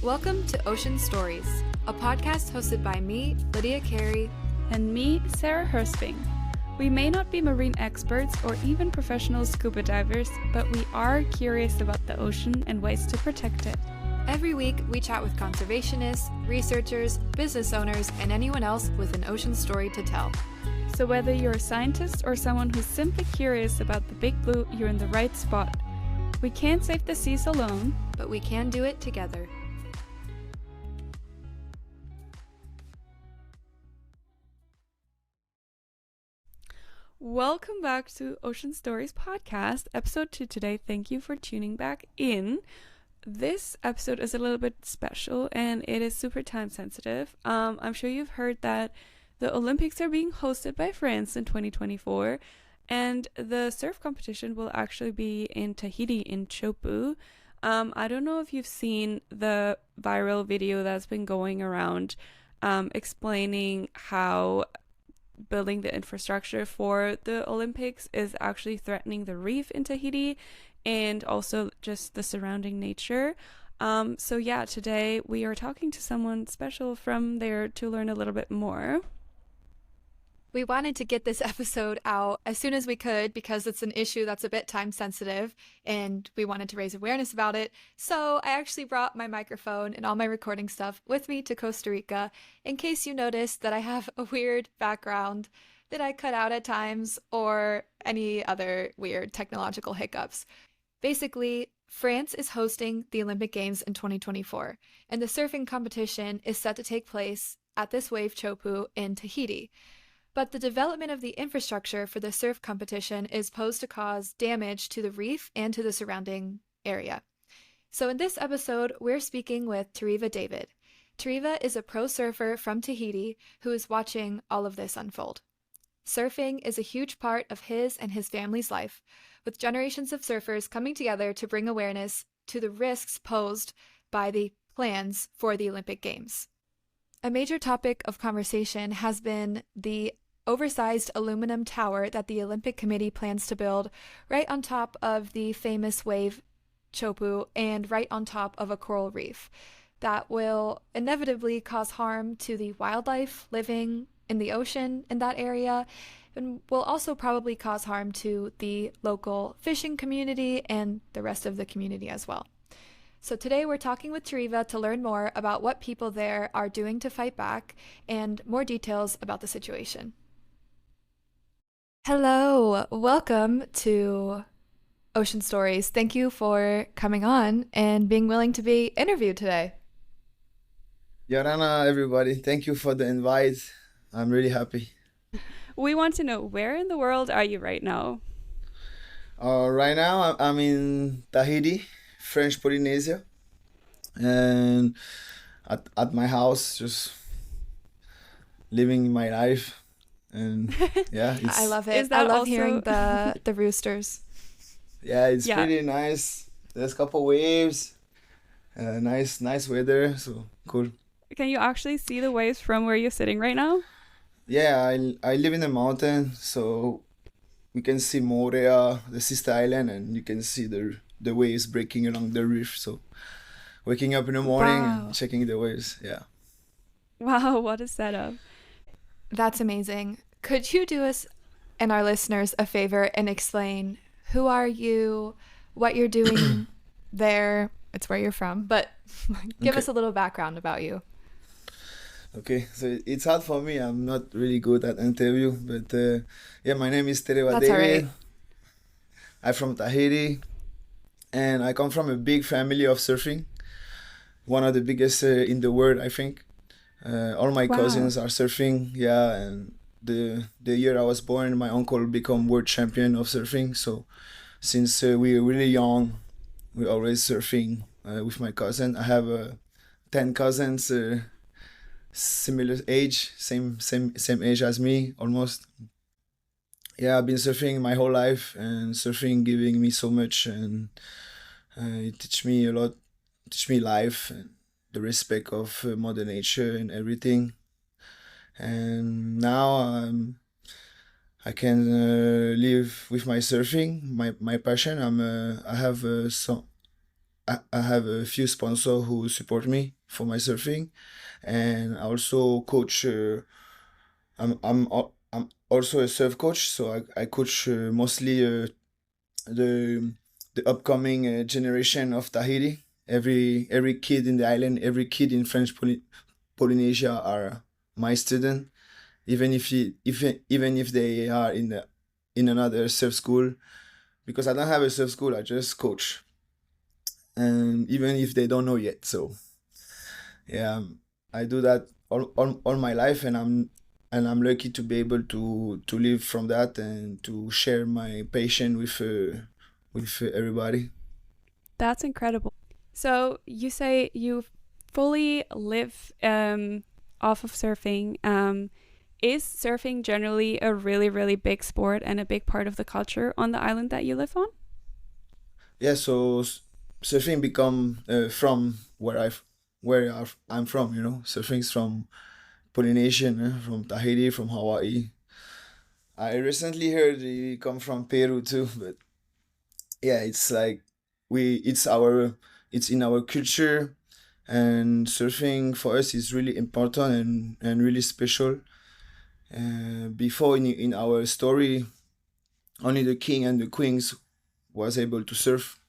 Welcome to Ocean Stories, a podcast hosted by me, Lydia Carey, and me, Sarah Hersping. We may not be marine experts or even professional scuba divers, but we are curious about the ocean and ways to protect it. Every week, we chat with conservationists, researchers, business owners, and anyone else with an ocean story to tell. So whether you're a scientist or someone who's simply curious about the big blue, you're in the right spot. We can't save the seas alone, but we can do it together. Welcome back to Ocean Stories podcast, episode 2 today. Thank you for tuning back in. This episode is a little bit special and it is super time sensitive. I'm sure you've heard that the Olympics are being hosted by France in 2024, and the surf competition will actually be in Tahiti in Teahupo'o. I don't know if you've seen the viral video that's been going around explaining how building the infrastructure for the Olympics is actually threatening the reef in Tahiti and also just the surrounding nature. So yeah, today we are talking to someone special from there to learn a little bit more. We wanted to get this episode out as soon as we could because it's an issue that's a bit time sensitive and we wanted to raise awareness about it. So I actually brought my microphone and all my recording stuff with me to Costa Rica in case you noticed that I have a weird background that I cut out at times or any other weird technological hiccups. Basically, France is hosting the Olympic Games in 2024 and the surfing competition is set to take place at this wave Teahupo'o in Tahiti. But the development of the infrastructure for the surf competition is posed to cause damage to the reef and to the surrounding area. So in this episode, we're speaking with Tereva David. Tereva is a pro surfer from Tahiti who is watching all of this unfold. Surfing is a huge part of his and his family's life, with generations of surfers coming together to bring awareness to the risks posed by the plans for the Olympic Games. A major topic of conversation has been the oversized aluminum tower that the Olympic Committee plans to build right on top of the famous wave Teahupo'o and right on top of a coral reef that will inevitably cause harm to the wildlife living in the ocean in that area and will also probably cause harm to the local fishing community and the rest of the community as well. So today we're talking with Tereva to learn more about what people there are doing to fight back and more details about the situation. Hello, welcome to Ocean Stories. Thank you for coming on and being willing to be interviewed today. Yorana, everybody, thank you for the invite. I'm really happy. We want to know, where in the world are you right now? Right now, I'm in Tahiti, French Polynesia, and at my house, just living my life. And yeah, I love it. I love hearing the roosters. Yeah, it's pretty nice. There's a couple waves, nice weather, so cool. Can you actually see the waves from where you're sitting right now? Yeah, I live in the mountain, so we can see Morea, the sister island, and you can see the waves breaking along the reef. So waking up in the morning and checking the waves, yeah. Wow, what a setup. That's amazing. Could you do us and our listeners a favor and explain who are you, what you're doing there? It's where you're from, but give us a little background about you. Okay, so it's hard for me. I'm not really good at interview, but yeah, my name is Tereva That's David. all right. I'm from Tahiti, and I come from a big family of surfing, one of the biggest in the world, I think. All my cousins are surfing, yeah, and the year I was born, my uncle became world champion of surfing. So since we were really young, we always surfing with my cousin. I have 10 cousins, similar age, same age as me, almost. Yeah, I've been surfing my whole life, and surfing giving me so much, and it teach me a lot, teach me life and the respect of Mother Nature and everything. And now I can live with my surfing, my passion. I have I have a few sponsors who support me for my surfing, and I also coach. I'm also a surf coach, so I coach mostly the the upcoming generation of Tahiti. Every kid in the island, every kid in Polynesia are my student, even if they are in another surf school, because I don't have a surf school, I just coach, and even if they don't know yet. So yeah, I do that all my life, and I'm lucky to be able to live from that and to share my passion with everybody. That's incredible. So you say you fully live off of surfing. Is surfing generally a really, really big sport and a big part of the culture on the island that you live on? Yeah, so surfing become from I'm from. Surfing's from Polynesian, from Tahiti, from Hawaii. I recently heard he come from Peru too, but yeah, it's like we it's in our culture, and surfing for us is really important and really special. Before in our story, only the king and the queens was able to surf,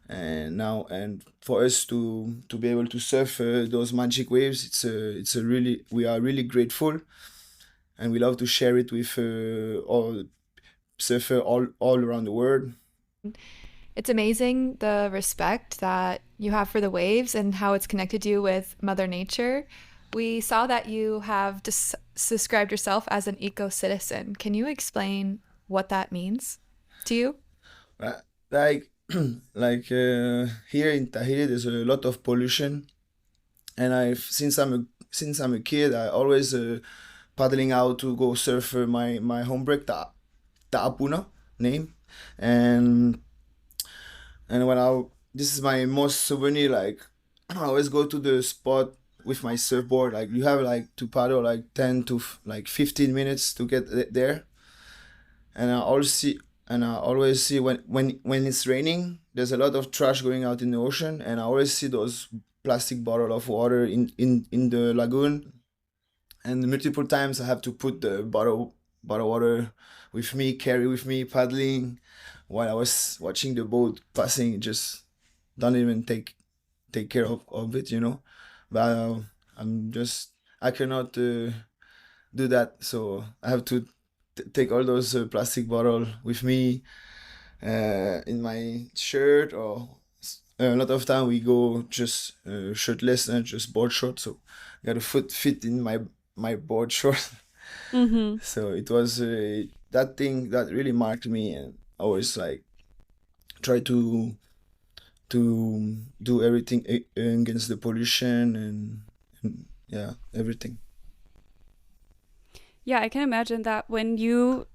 and now and for us to be able to surf those magic waves, it's a really we are really grateful, and we love to share it with all surfer all around the world. It's amazing the respect that you have for the waves and how it's connected you with Mother Nature. We saw that you have described yourself as an eco citizen. Can you explain what that means to you? Uh, like here in Tahiti, there's a lot of pollution, and I since I'm a kid, I always paddling out to go surf my home break, Ta'apuna name, and when I this is my most souvenir. Like I always go to the spot with my surfboard. Like you have like to paddle like 10 to 15 minutes to get there, and I always see when it's raining, there's a lot of trash going out in the ocean, and I always see those plastic bottle of water in the lagoon, and multiple times I have to put the bottle water with me, carry with me, paddling while I was watching the boat passing. Just don't even take care of it, But I'm just I cannot do that, so I have to take all those plastic bottle with me in my shirt, or a lot of time we go just shirtless and just board short, so gotta fit in my board short. Mm-hmm. So it was that thing that really marked me, and I always like try to do everything against the pollution, and yeah, everything. Yeah, I can imagine that when your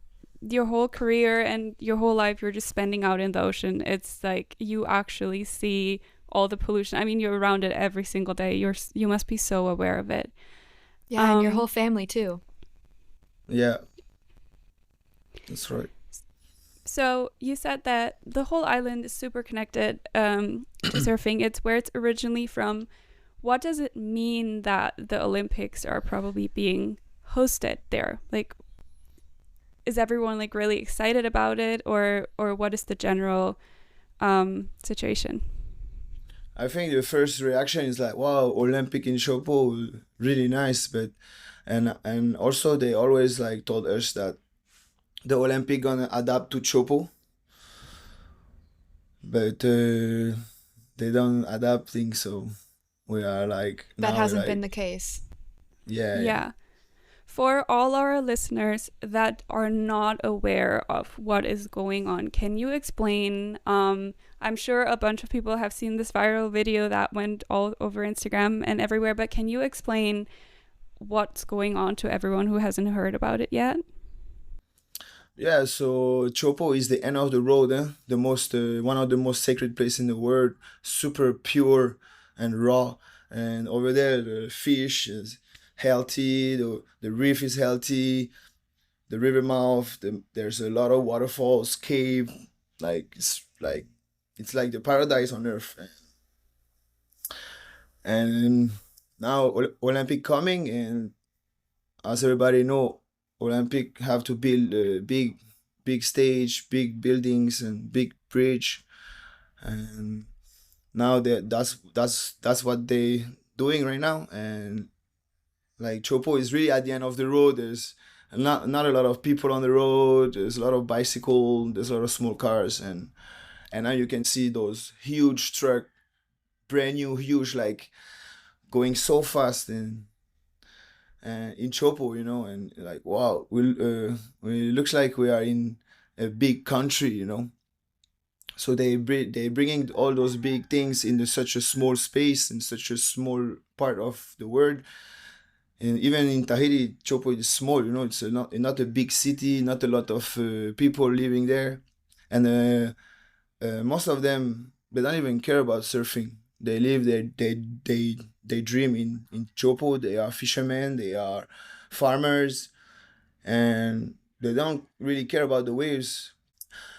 whole career and your whole life you're just spending out in the ocean, it's like you actually see all the pollution. I mean, you're around it every single day. You must be so aware of it. Yeah, and your Um whole family too. Yeah, that's right. so you said that the whole island is super connected to surfing. It's where it's originally from. What does it mean that the Olympics are probably being hosted there? Like, is everyone like really excited about it, or what is the general situation? I think the first reaction is like, wow, Olympic in Teahupo'o, really nice. But and also they always like told us that the Olympic gonna adapt to Teahupo'o, but they don't adapt things. So we are like That now hasn't been like the case. yeah, yeah. Yeah. For all our listeners that are not aware of what is going on, can you explain? I'm sure a bunch of people have seen this viral video that went all over Instagram and everywhere, but can you explain what's going on to everyone who hasn't heard about it yet? Yeah, so Chopo is the end of the road, the most one of the most sacred place in the world, super pure and raw. And over there, the fish is healthy, the reef is healthy, the river mouth. There's a lot of waterfalls, cave, like it's like the paradise on earth. And now Olympic coming, and as everybody know, Olympic have to build a big stage, big buildings, and big bridge. And now that's what they doing right now. And like Chopo is really at the end of the road. There's not a lot of people on the road. There's a lot of bicycle. There's a lot of small cars, and now you can see those huge truck, brand new, huge, like going so fast and in Chopo, and like wow, it looks like we are in a big country, So they bringing all those big things into such a small space in such a small part of the world. And even in Tahiti, Chopo is small. It's not a big city, not a lot of people living there, and most of them they don't even care about surfing. They live there. They dream in Chopo. They are fishermen. They are farmers, and they don't really care about the waves.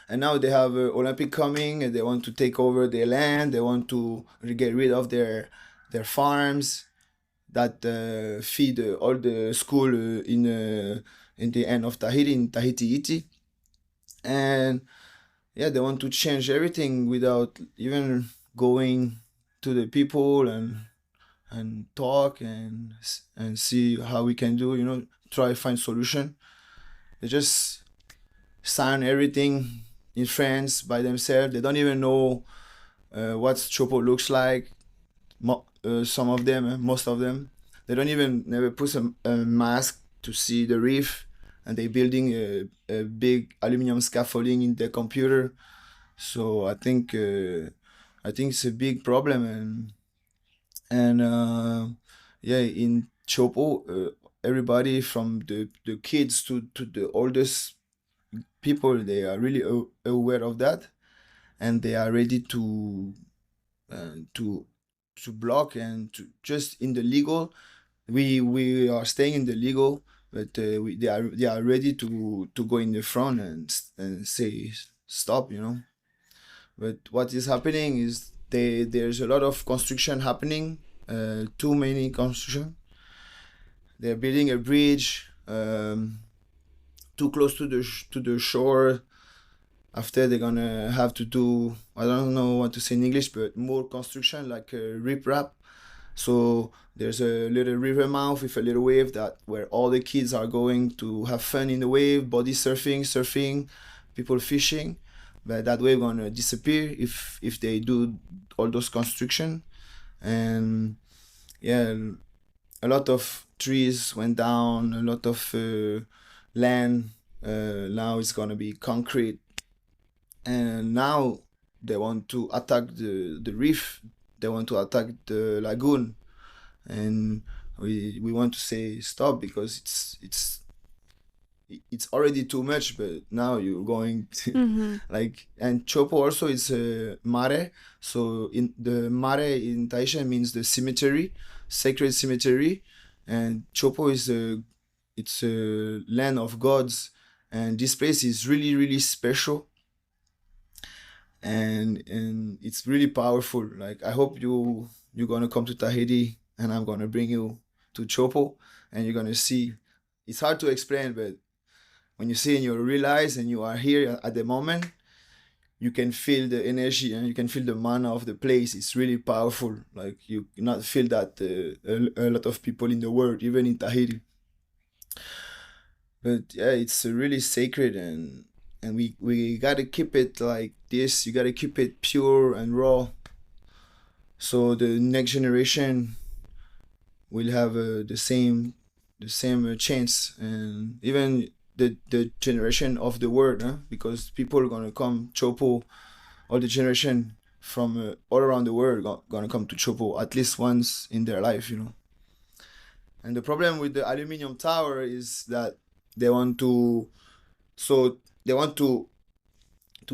And now they have Olympic coming, and they want to take over their land. They want to get rid of their farms that feed all the school in the end of Tahiti, in Tahiti. And yeah, they want to change everything without even going to the people and talk and see how we can do, try find solution. They just sign everything in France by themselves. They don't even know what Chopo looks like. Some of them, most of them, they don't even never put a mask to see the reef, and they building a big aluminum scaffolding in their computer. So I think it's a big problem, and yeah, in Chopo, everybody from the kids to the oldest people, they are really aware of that, and they are ready uh, to to block and to just in the legal. We are staying in the legal, but they are ready to go in the front and say stop. But what is happening is there's a lot of construction happening. Too many construction. They're building a bridge too close to the shore. After they're gonna have to do, I don't know what to say in English, but more construction like a riprap. So there's a little river mouth with a little wave that where all the kids are going to have fun in the wave, body surfing, people fishing. But that wave gonna disappear if they do all those construction. And yeah, a lot of trees went down, a lot of land. Now it's gonna be concrete, and now they want to attack the reef. They want to attack the lagoon, and we want to say stop because it's already too much. But now you're going to like, and Chopo also is a mare. So in the mare in Tahitian means the cemetery, sacred cemetery, and Chopo is it's a land of gods, and this place is really really special, and it's really powerful. Like I hope you're gonna come to Tahiti, and I'm gonna bring you to Chopo, and you're gonna see. It's hard to explain, but when you see and you realize and you are here at the moment, you can feel the energy and you can feel the mana of the place. It's really powerful. Like you not feel that a lot of people in the world, even in Tahiti. But yeah, it's really sacred, and we gotta keep it like this. You gotta keep it pure and raw, so the next generation will have the same chance, and even the generation of the world, huh? Because people are gonna come Chopo, all the generation from all around the world gonna come to Chopo at least once in their life. And the problem with the aluminium tower is that they want to, so they want to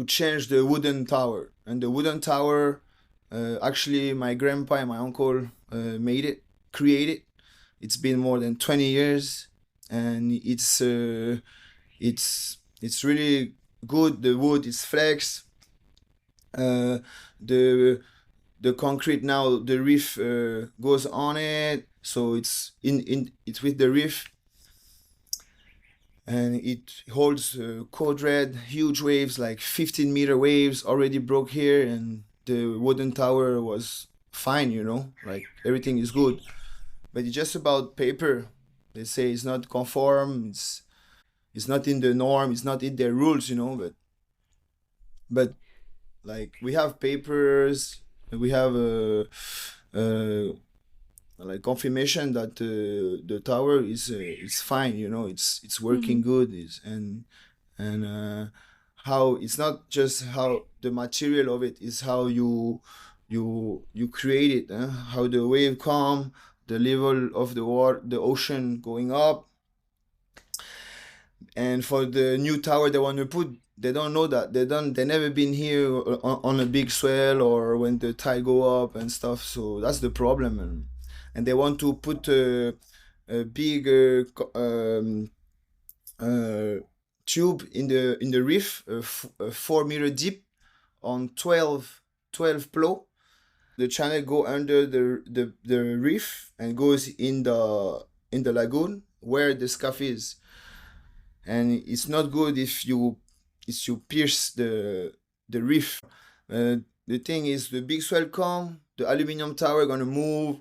change the wooden tower, and the wooden tower, actually my grandpa and my uncle created. It's been more than 20 years, and it's really good. The wood is flex. The the concrete now, the reef goes on it, so it's it's with the reef, and it holds code red, huge waves, like 15-meter waves already broke here, and the wooden tower was fine, like everything is good, but it's just about paper. They say it's not conform, it's not in the norm, it's not in their rules, but like we have papers, we have like confirmation that the tower is fine, it's working good, and how it's not just how the material of it is, how you create it, how the wave come, the level of the water, the ocean going up. And for the new tower they want to put, they don't know that, they never been here on a big swell or when the tide go up and stuff, so that's the problem. And they want to put a big tube in the reef, 4 meter deep, on 12 plow. The channel go under the reef and goes in the lagoon where the scuff is, and it's not good if you pierce the reef. The thing is, the big swell come, the aluminum tower gonna move,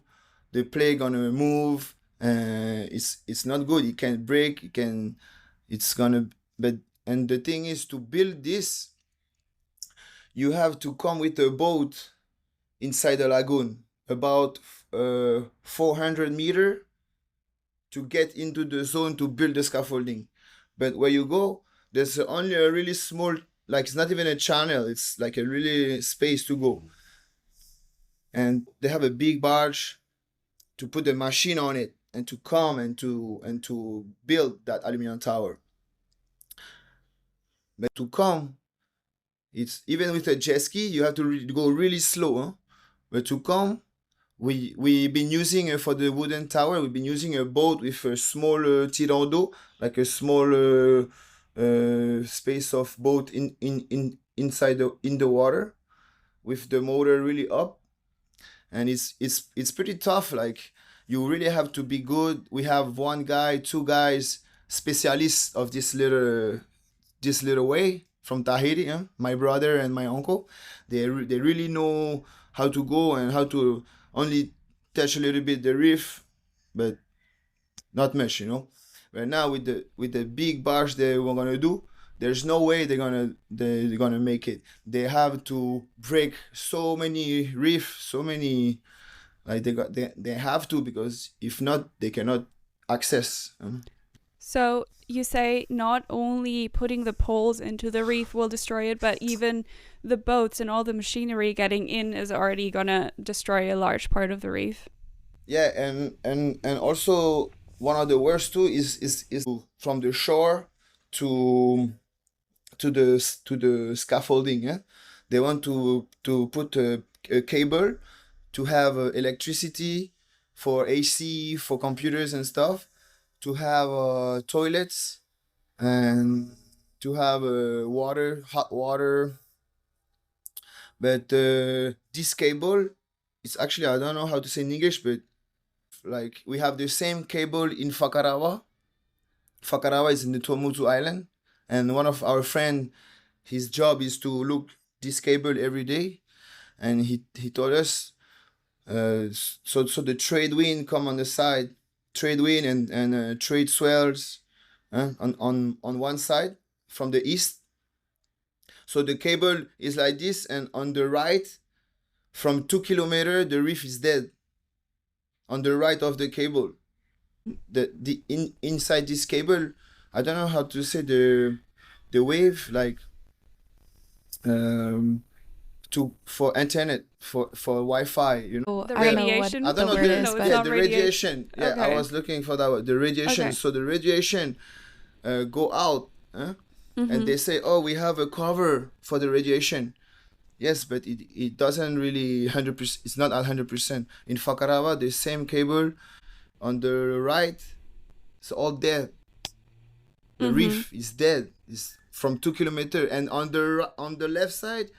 the plate gonna move. It's not good. It can break. It's gonna. But and the thing is, to build this, you have to come with a boat inside the lagoon, about 400 meter, to get into the zone to build the scaffolding. But where you go, there's only a really small, like it's not even a channel, it's like a really space to go. And they have a big barge to put the machine on it and to come and to build that aluminum tower. But to come, it's even with a jet ski, you have to go really slow. Huh? But to come, we've been using for the wooden tower, we've been using a boat with a small tirant d'eau, like a small space of boat inside in the water, with the motor really up, and it's pretty tough. Like, you really have to be good. We have one guy, two guys, specialists of this little way from Tahiti, my brother and my uncle. They really know how to go and how to only touch a little bit the reef, but not much, But now with the big barge they were gonna do, there's no way they're gonna make it. They have to break so many reef, so many, like they have to, because if not they cannot access. So you say not only putting the poles into the reef will destroy it, but even the boats and all the machinery getting in is already gonna destroy a large part of the reef. Yeah, and also one of the worst too is from the shore to the scaffolding. Yeah, they want to put a cable to have electricity for AC, for computers and stuff, to have toilets, and to have hot water. But this cable, it's actually, I don't know how to say in English, but like we have the same cable in Fakarawa. Fakarawa is in the Tuamotu Island, and one of our friend, his job is to look this cable every day, and he told us, so the trade wind come on the side, trade wind and trade swells on one side from the east. So the cable is like this, and on the right, from 2 kilometers, the reef is dead. On the right of the cable, inside this cable, I don't know how to say the wave, like for internet, for Wi-Fi, Oh, The I don't know radiation? what I don't the know word the, is, No, but it's yeah, not the radiation. radiation. Yeah, I Okay. was looking for that word, the radiation. Okay. So the radiation go out, and they say, oh, we have a cover for the radiation. Yes, but it doesn't really 100%. It's not 100%. In Fakarawa, the same cable on the right, it's all dead. The reef is dead. It's from 2 kilometers, and on the left side,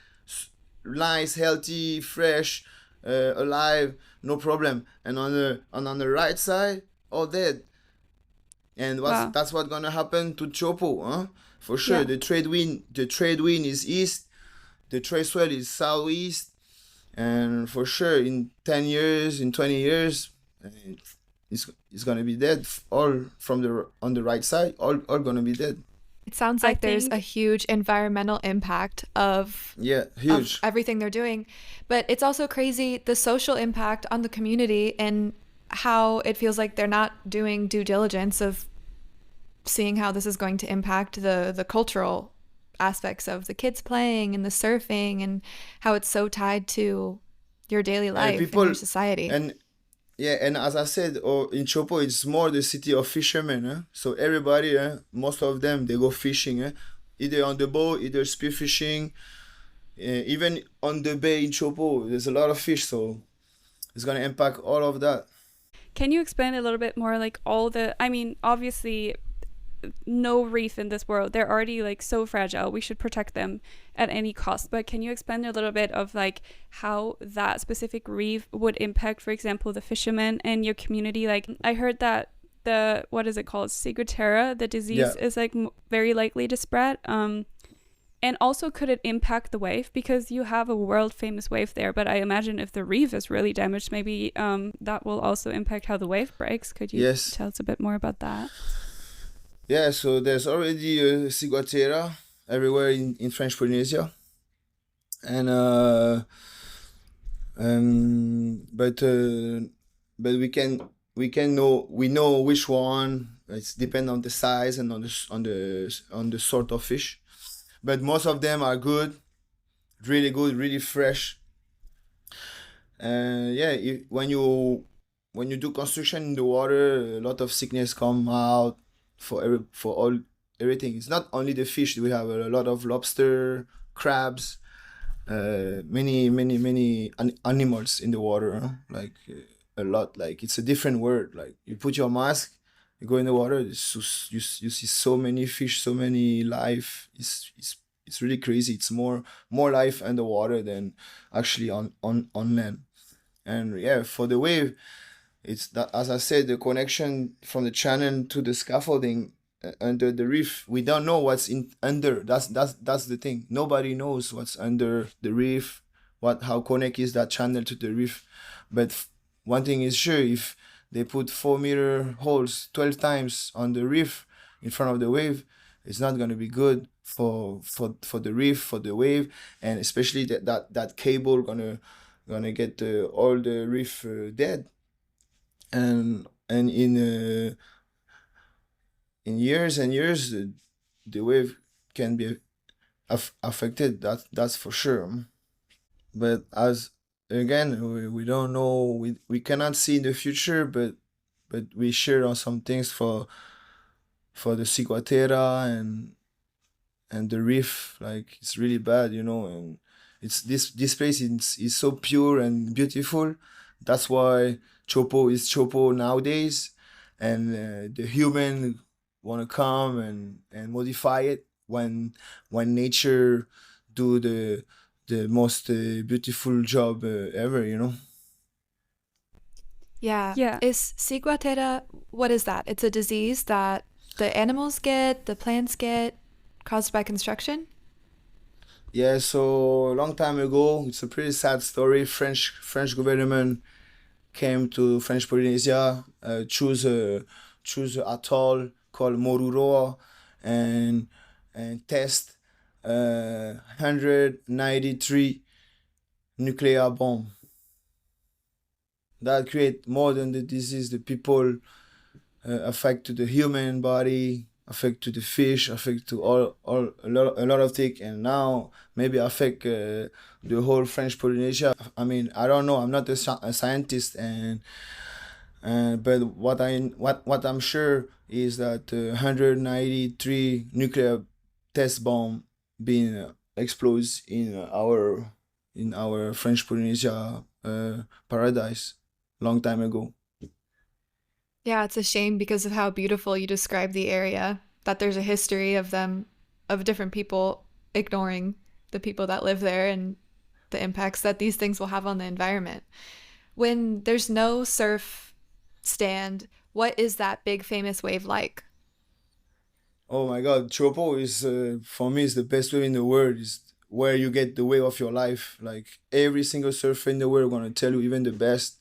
nice, healthy, fresh. alive, no problem. And on the right side, all dead. And Wow. that's what gonna happen to Teahupo'o, huh? For sure. Yeah. The trade wind is east, the trade swell is southeast, and for sure in 10 years, in 20 years, uh, it's gonna be dead. All from the on the right side, all gonna be dead. It sounds I like there's a think, huge environmental impact Yeah, of huge. everything they're doing, but it's also crazy the social impact on the community and how it feels like they're not doing due diligence of seeing how this is going to impact the cultural aspects of the kids playing and the surfing and how it's so tied to your daily And life and your people, society. and yeah, and as I said, in Chopo, it's more the city of fishermen. So everybody, most of them, they go fishing. Either on the boat, either spearfishing. Even on the bay in Chopo, there's a lot of fish, so it's gonna impact all of that. can you explain a little bit more, like all the, I mean, obviously no reef in this world, they're already like so fragile, we should protect them at any cost, but can you expand a little bit of like how that specific reef would impact, for example, the fishermen and your community? Like I heard that the, what is it called, ciguatera, the Yeah. disease is like very likely to spread, and also could it impact the wave, because you have a world famous wave there, but I imagine if the reef is really damaged, maybe that will also impact how the wave breaks. Could you Yes. tell us a bit more about that? Yeah. So there's already ciguatera everywhere in French Polynesia, and but we know which one. It's depend on the size and on the sort of fish. But most of them are good, really fresh. And yeah, when you do construction in the water, a lot of sickness come out for all everything. It's not only the fish. We have a lot of lobster, crabs, many animals in the water. Like a lot. Like it's a different word. Like you put your mask, you go in the water. You see so many fish, so many life. It's really crazy. It's more life underwater than actually on land. And yeah, for the wave, it's that, as I said, the connection from the channel to the scaffolding under the reef. We don't know what's in under. That's the thing. Nobody knows what's under the reef. How connect is that channel to the reef. But one thing is sure: if they put 4 meter holes 12 times on the reef in front of the wave, it's not gonna be good for the reef, for the wave, and especially that cable gonna get all the reef dead. And in years and years, the wave can be affected. That's for sure. But as again, we don't know. We cannot see in the future, but we share on some things for the ciguatera and the reef. Like it's really bad. And it's this place is so pure and beautiful. That's why Chopo is Chopo nowadays, and the human want to come and modify it when nature do the most beautiful job ever. Yeah. Yeah. Is ciguatera, what is that? It's a disease that the animals get, the plants get, caused by construction? Yeah, so a long time ago, it's a pretty sad story. French government came to French Polynesia, choose a atoll called Moruroa, and test 193 nuclear bomb that create more than the disease. The people affect to the human body, affect to the fish, affect to all a lot of things, and now maybe affect the whole French Polynesia. I mean, I don't know. I'm not a scientist, but what I'm sure is that 193 nuclear test bomb being exploded in our French Polynesia paradise long time ago. Yeah, it's a shame because of how beautiful you describe the area, that there's a history of them, of different people ignoring the people that live there and the impacts that these things will have on the environment. When there's no surf stand, what is that big famous wave like? Oh my God, Teahupo'o is for me is the best wave in the world. Is where you get the wave of your life. Like every single surfer in the world gonna tell you, even the best.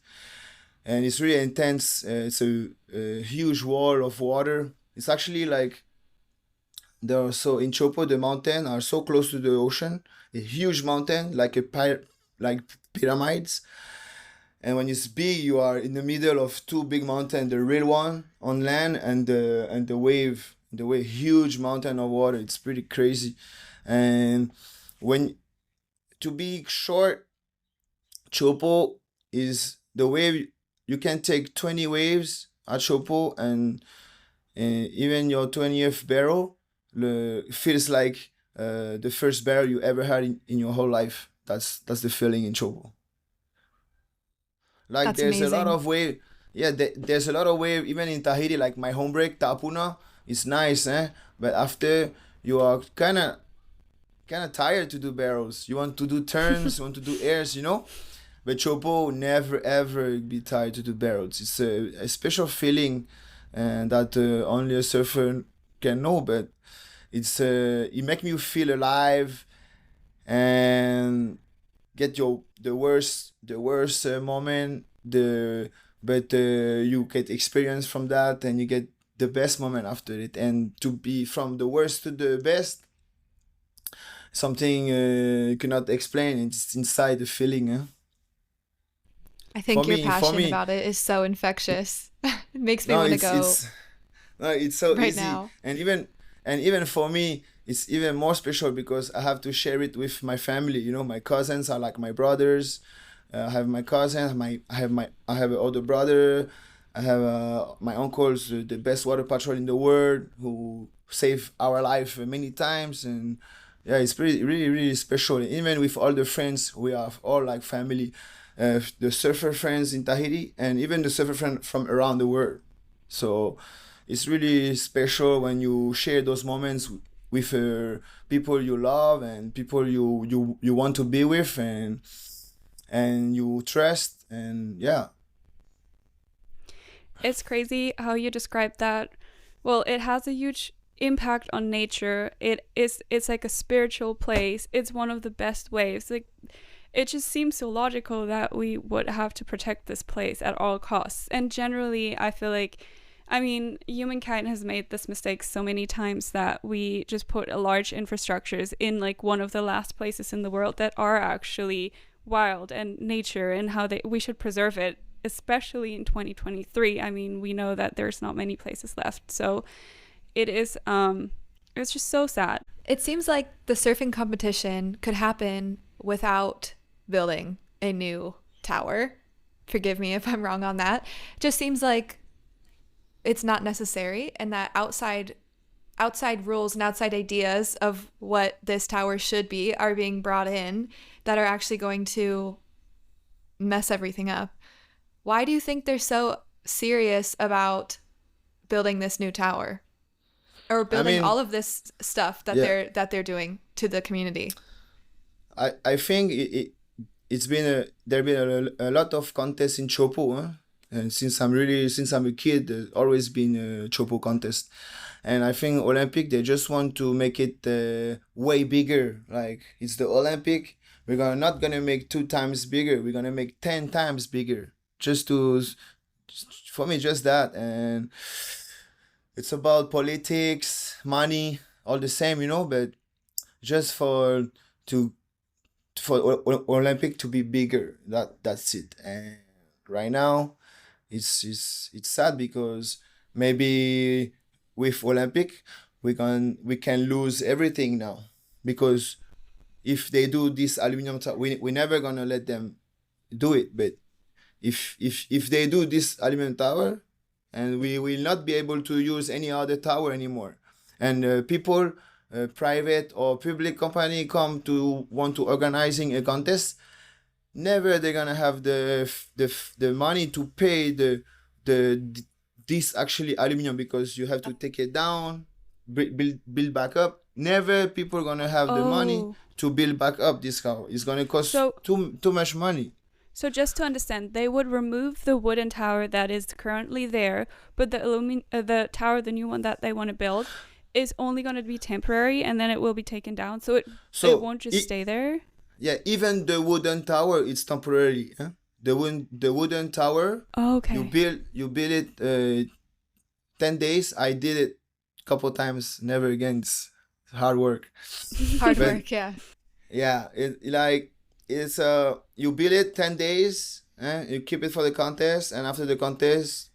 And it's really intense. It's a huge wall of water. It's actually like there are so in Teahupo'o the mountain are so close to the ocean, a huge mountain like like pyramids. And when it's big, you are in the middle of two big mountains, the real one on land and the wave, huge mountain of water. It's pretty crazy. And when to be short, Chopo is the wave. You can take 20 waves at Chopo, and even your 20th barrel feels like the first barrel you ever had in your whole life. That's the feeling in Chopo. Like That's there's a lot amazing. of wave. Yeah, there's a lot of wave even in Tahiti. Like my home break, Tapuna, it's nice, eh? But after you are kind of tired to do barrels. You want to do turns, you want to do airs, you know. But Chopo never ever be tired to do barrels. It's a special feeling, and that only a surfer can know. But it make me feel alive and get your the worst moment but you get experience from that, and you get the best moment after it, and to be from the worst to the best, something you cannot explain. It's inside the feeling, eh? I for think your me for passion me about it is so infectious. It makes me no, want to it's go it's no, it's so right easy. now. And even for me, it's even more special because I have to share it with my family. My cousins are like my brothers. I have my cousin, I have an older brother. I have my uncle's the best water patrol in the world, who saved our life many times. And yeah, it's pretty really really special. Even with all the friends, we are all like family. The surfer friends in Tahiti, and even the surfer friend from around the world. So it's really special when you share those moments with people you love and people you want to be with, and you trust, and yeah. It's crazy how you describe that. Well, it has a huge impact on nature. It's like a spiritual place. It's one of the best waves. Like it just seems so logical that we would have to protect this place at all costs. And generally, I feel like, I mean, humankind has made this mistake so many times that we just put a large infrastructures in like one of the last places in the world that are actually wild and nature, and how we should preserve it, especially in 2023. I mean, we know that there's not many places left. So it is it's just so sad. It seems like the surfing competition could happen without building a new tower. Forgive me if I'm wrong on that. Just seems like it's not necessary, and that outside rules and outside ideas of what this tower should be are being brought in that are actually going to mess everything up. Why do you think they're so serious about building this new tower, or I building mean, all of this stuff that yeah, they're doing to the community? I think it's been there been a lot of contests in Chopo, huh? And since I'm a kid, there's always been a Chopo contest. And I think Olympic, they just want to make it way bigger. Like it's the Olympic, not gonna make 2 times bigger. We're gonna make 10 times bigger. Just to For me, just that. And it's about politics, money, all the same, but just to Olympic to be bigger. That's it. And right now, it's sad because maybe with Olympic we can lose everything now, because if they do this aluminum we're never gonna let them do it. But if they do this aluminum tower, and we will not be able to use any other tower anymore, and people, private or public company, come to want to organizing a contest, never they're gonna have the money to pay the this actually aluminum, because you have to take it down, build back up. Never people gonna have the money Oh, to build back up this tower. It's gonna cost so too much money. so just to understand, they would remove the wooden tower that is currently there, but the tower, the new one that they want to build, is only going to be temporary, and then it will be taken down. So it So won't just stay there. yeah, even the wooden tower, it's temporary. Huh? The wooden tower, Okay. you build it 10 days. I did it a couple times. Never again. It's hard work. Hard But work, yeah. yeah, it's you build it 10 days. You keep it for the contest, and after the contest,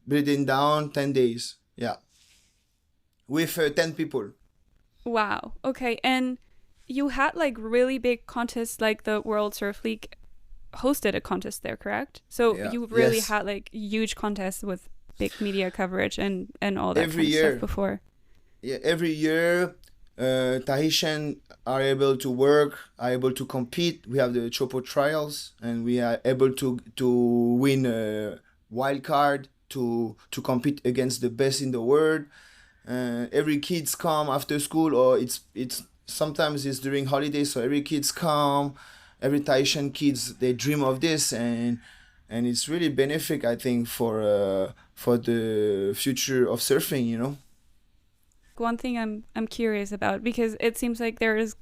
build it down 10 days. Yeah, with 10 people. Wow. Okay. And you had like really big contests, like the World Surf League hosted a contest there, correct? So Yeah. you really Yes. had like huge contests with big media coverage and all that Every kind of year. stuff before. Yeah, every year, Tahitian are able to work, are able to compete. We have the Chopo trials, and we are able to win a wild card to compete against the best in the world. Every kids come after school, or it's sometimes it's during holidays. So every kids come, every Tahitian kids they dream of this, and it's really benefic, I think, for the future of surfing. You know. One thing I'm curious about, because it seems like there is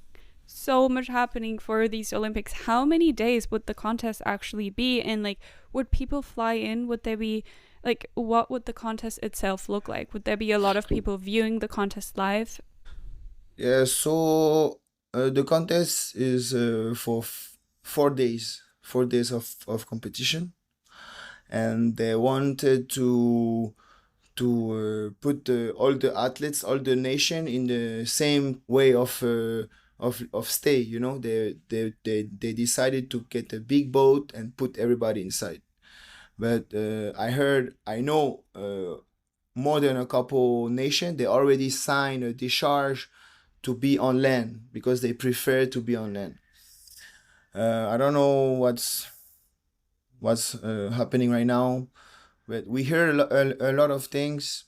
so much happening for these Olympics. How many days would the contest actually be? And like, would people fly in? Would there be like, what would the contest itself look like? Would there be a lot of people viewing the contest live? Yeah, so the contest is for 4 days, 4 days of competition, and they wanted to put all the athletes, all the nation in the same way of stay. You know, they decided to get a big boat and put everybody inside. But I know more than a couple nation, they already signed a discharge to be on land because they prefer to be on land. I don't know what's happening right now, but we hear a lot of things,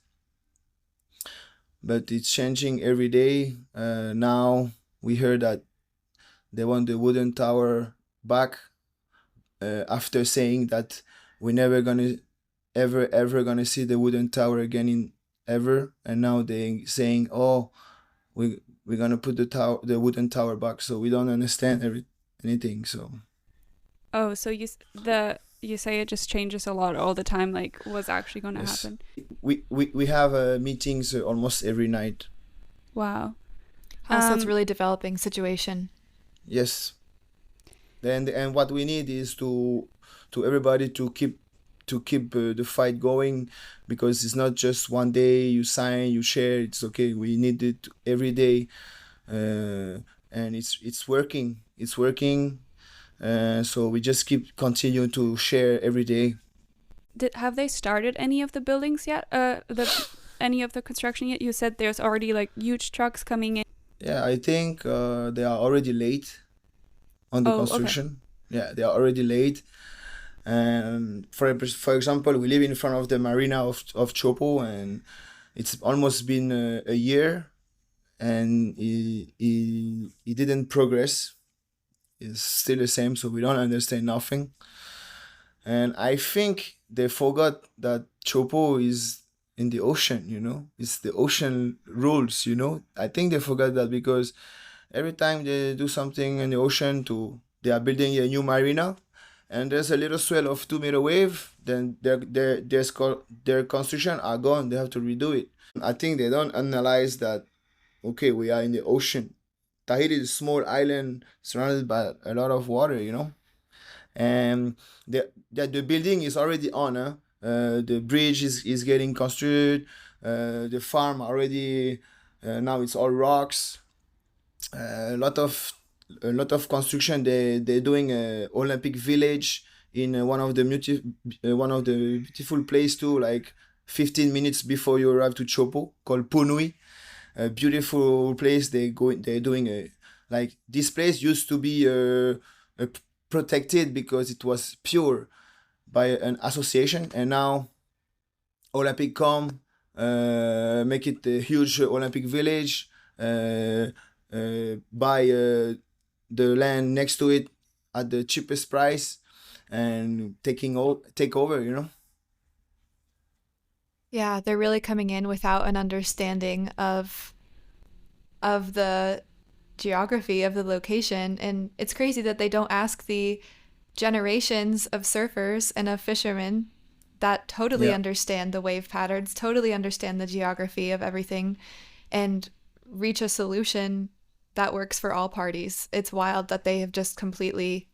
but it's changing every day. Now we heard that they want the wooden tower back after saying that we're never gonna ever gonna see the wooden tower again in ever, and now they saying, oh, we're gonna put the wooden tower back. So we don't understand anything. So Oh, so you say it just changes a lot all the time. Like, what's actually going to yes, happen? we have meetings almost every night. Wow. So it's really developing situation. Yes, and what we need is to everybody to keep the fight going, because it's not just one day you sign, you share. It's okay. We need it every day, and it's working. It's working. So we just keep continue to share every day. Have they started any of the buildings yet? Any of the construction yet? You said there's already like huge trucks coming in. Yeah, I think they are already late on the Oh, okay. construction. Yeah, they are already late. And for example, we live in front of the marina of Chopo, and it's almost been a year, and he didn't progress. It's still the same, so we don't understand nothing. And I think they forgot that Chopo is in the ocean, you know? It's the ocean rules, you know? I think they forgot that because every time they do something in the ocean, they are building a new marina, and there's a little swell of 2 meter wave, then their construction are gone. They have to redo it. I think they don't analyze that, okay, we are in the ocean. Tahiti is a small island surrounded by a lot of water, you know? And the building is already on. The bridge is getting constructed. The farm already, now it's all rocks. A lot of construction. They're doing a Olympic village in one of the beautiful place too, like 15 minutes before you arrive to Chopo, called Punui. A beautiful place. They're doing like this place used to be protected because it was pure by an association, and now Olympic come make it a huge Olympic village, buy the land next to it at the cheapest price, and take over, you know. Yeah, they're really coming in without an understanding of the geography of the location, and it's crazy that they don't ask the generations of surfers and of fishermen that totally Yeah. understand the wave patterns, totally understand the geography of everything, and reach a solution that works for all parties. It's wild that they have just completely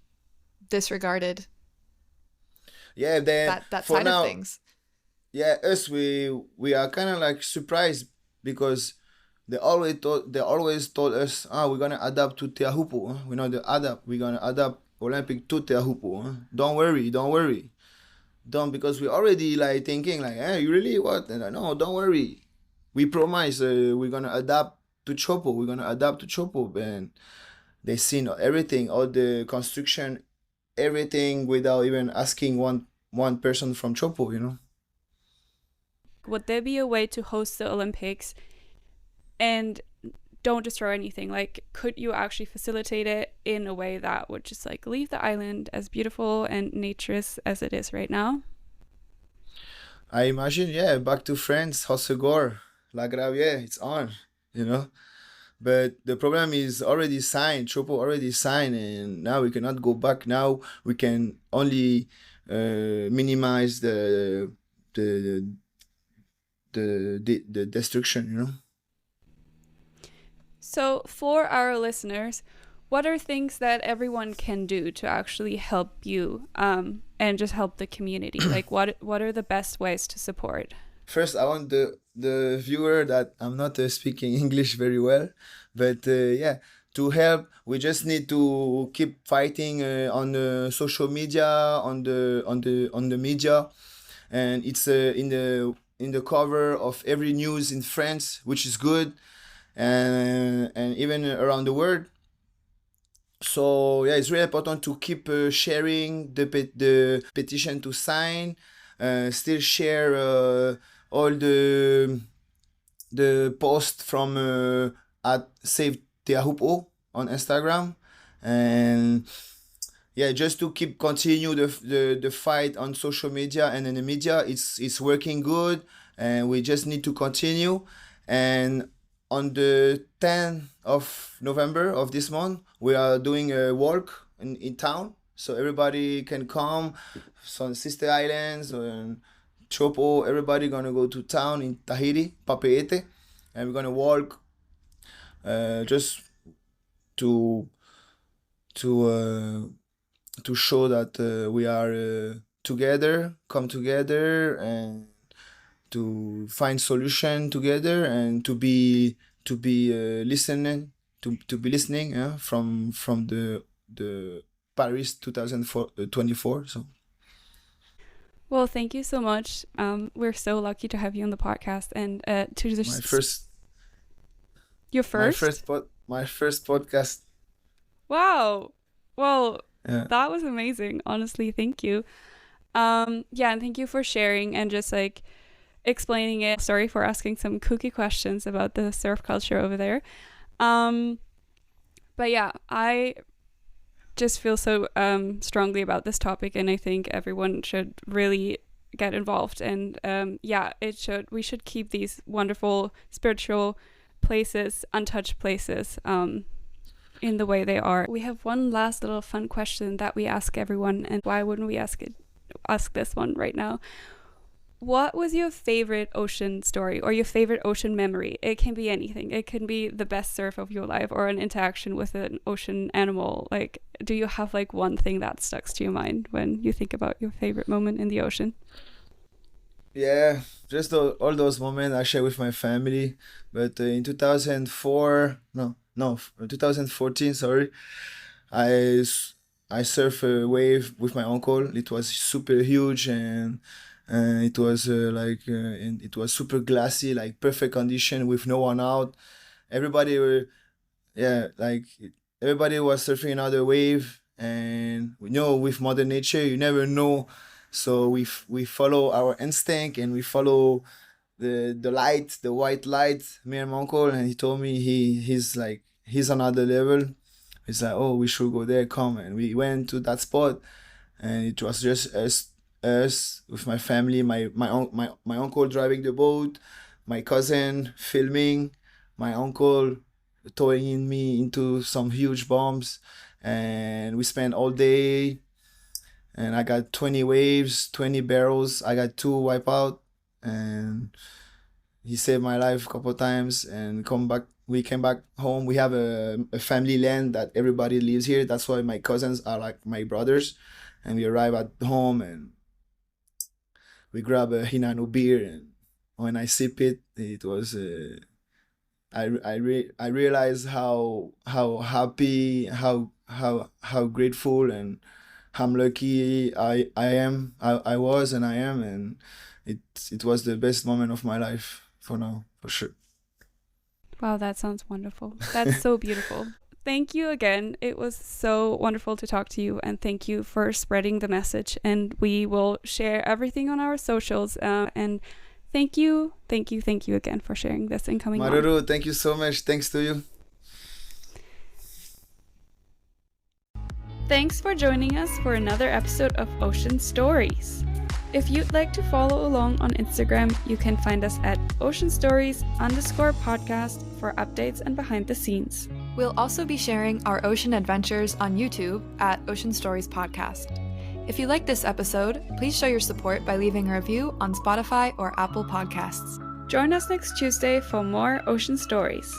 disregarded Yeah, then that for side of now, things. yeah, us we are kind of like surprised because they always told us, we're gonna adapt to Teahupo'o. Huh? We're not the adapt. We're gonna adapt Olympic to Teahupo'o. Huh? Don't worry, don't, because we already like thinking like, hey, you really what? And no, don't worry. We promise we're gonna adapt to Chopo. We're gonna adapt to Chopo, and they seen everything, all the construction, everything without even asking one person from Chopo. You know. Would there be a way to host the Olympics and don't destroy anything? Like, could you actually facilitate it in a way that would just like leave the island as beautiful and naturist as it is right now? I imagine, yeah, back to France, Hossegor, La Gravier, it's on, you know. But the problem is already signed, Chopo already signed, and now we cannot go back. Now we can only minimize the the destruction, you know. So, for our listeners, what are things that everyone can do to actually help you and just help the community? Like, what are the best ways to support? First, I want the viewer that I'm not speaking English very well, but yeah, to help, we just need to keep fighting on the social media, on the media, and it's in the cover of every news in France, which is good, and even around the world. So yeah, it's really important to keep sharing the petition to sign, still share all the post from at Save Teahupo'o on Instagram, and yeah, just to keep continue the fight on social media and in the media. It's working good, and we just need to continue. And on the 10th of November of this month, we are doing a walk in town, so everybody can come. Some sister islands and Chopo, everybody gonna go to town in Tahiti, Papeete, and we're gonna walk just to to uh, to show that we are together, come together, and to find solution together, and to be listening, to be listening, yeah, from the Paris 2024. So Well, thank you so much. We're so lucky to have you on the podcast and to my just first your first. my first podcast. Wow. Well, Yeah. that was amazing. Honestly, thank you. Yeah, and thank you for sharing and just like explaining it. Sorry for asking some kooky questions about the surf culture over there. But yeah, I just feel so strongly about this topic, and I think everyone should really get involved. And yeah, we should keep these wonderful spiritual places, untouched places, in the way they are. We have one last little fun question that we ask everyone, and why wouldn't we ask this one right now? What was your favorite ocean story or your favorite ocean memory? It can be anything. It can be the best surf of your life or an interaction with an ocean animal. Like, do you have like one thing that sticks to your mind when you think about your favorite moment in the ocean? Yeah, just all those moments I share with my family. But in 2004, no, 2014, sorry, I surf a wave with my uncle. It was super huge, and it was and it was super glassy, like perfect condition with no one out. Everybody were, yeah, like everybody was surfing another wave, and you know, with Mother Nature, you never know. So we follow our instinct, and we follow the light, the white light, me and my uncle, and he told me he's another level. He's like, oh, we should go there, come. And we went to that spot, and it was just us with my family, my uncle driving the boat, my cousin filming, my uncle throwing in me into some huge bombs, and we spent all day. And I got 20 waves, 20 barrels. I got 2 wipe out, and he saved my life a couple times. And come back, we came back home. We have a family land that everybody lives here. That's why my cousins are like my brothers. And we arrive at home, and we grab a Hinano beer, and when I sip it, it was I realized how happy, how grateful, and how lucky I was, and I am, and it was the best moment of my life for now, for sure. Wow, that sounds wonderful. That's so beautiful. Thank you again. It was so wonderful to talk to you, and thank you for spreading the message. And we will share everything on our socials. And thank you again for sharing this and coming on. Maruru, thank you so much. Thanks to you. Thanks for joining us for another episode of Ocean Stories. If you'd like to follow along on Instagram, you can find us at oceanstories_podcast for updates and behind the scenes. We'll also be sharing our ocean adventures on YouTube at Ocean Stories Podcast. If you like this episode, please show your support by leaving a review on Spotify or Apple Podcasts. Join us next Tuesday for more Ocean Stories.